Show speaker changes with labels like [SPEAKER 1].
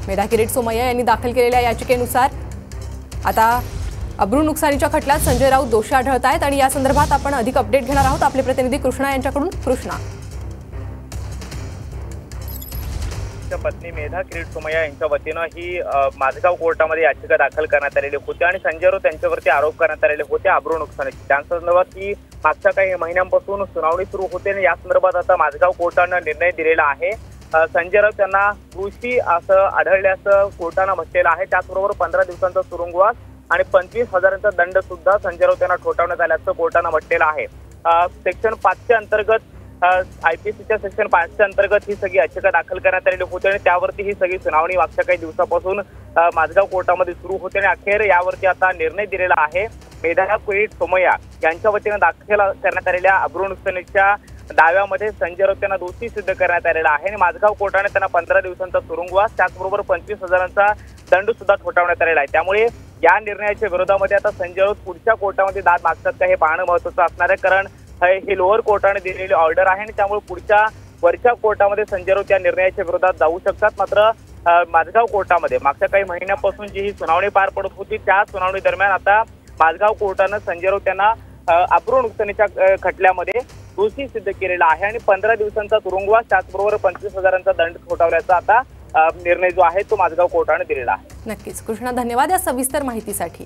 [SPEAKER 1] मेधा किरीट सोमय्या यांनी दाखल केलेल्या याचिकेनुसार आता अब्रू नुकसानीच्या खटल्यात संजय राऊत दोषी आढळत आहेत आणि या संदर्भात आपण अधिक अपडेट घेणार आहोत आपले प्रतिनिधी कृष्णा यांच्याकडून। कृष्णा,
[SPEAKER 2] पत्नी मेधा किरीट सोमय्या यांच्या वतीनं ही माझगाव कोर्टामध्ये याचिका दाखल करण्यात आलेली होती आणि संजय राऊत यांच्यावरती आरोप करण्यात आलेले होते अब्रू नुकसानीचे। त्या संदर्भात ही मागच्या काही महिन्यांपासून सुनावणी सुरू होते आणि या संदर्भात आता माझगाव कोर्टानं निर्णय दिलेला आहे। संजय राऊत यांना दोषी असं आढळल्याचं कोर्टानं म्हटलेलं आहे। त्याचबरोबर 15 दिवसांचा तुरुंगवास आणि 25,000चा दंड सुद्धा संजय राऊत यांना ठोठावण्यात आल्याचं कोर्टानं म्हटलेलं आहे। सेक्शन 5 अंतर्गत आयपीसीच्या सेक्शन 5 अंतर्गत ही सगळी याचिका दाखल करण्यात आलेली होती आणि त्यावरती ही सगळी सुनावणी मागच्या काही दिवसापासून माझगाव कोर्टामध्ये सुरू होते आणि अखेर यावरती आता निर्णय दिलेला आहे। मेधा किरीट सोमय्या यांच्या वतीनं दाखल करण्यात आलेल्या अब्रू नुकसानीच्या दाव्यामध्ये संजय राऊत यांना दोषी सिद्ध करण्यात आलेला आहे आणि माझगाव कोर्टाने त्यांना 15 दिवसांचा तुरुंगवास त्याचबरोबर 25,000चा दंड सुद्धा ठोठावण्यात आलेला आहे। त्यामुळे या निर्णयाच्या विरोधामध्ये आता संजय राऊत पुढच्या कोर्टामध्ये दाद मागतात का हे पाहणं महत्त्वाचं असणार आहे, कारण ही लोअर कोर्टाने दिलेली ऑर्डर आहे आणि त्यामुळे पुढच्या वरच्या कोर्टामध्ये संजय राऊत या निर्णयाच्या विरोधात जाऊ शकतात। मात्र माझगाव कोर्टामध्ये मागच्या काही महिन्यांपासून जी ही सुनावणी पार पडत होती त्या सुनावणी दरम्यान आता माझगाव कोर्टानं संजय राऊत यांना अब्रू नुकसानीच्या खटल्यामध्ये दोषी सिद्ध केलेला आहे आणि 15 दिवसांचा तुरुंगवास त्याचबरोबर 25,000चा दंड ठोठावल्याचा आता निर्णय जो आहे तो माझगाव कोर्टाने दिलेला आहे।
[SPEAKER 1] नक्कीच कृष्णा, धन्यवाद या सविस्तर माहितीसाठी।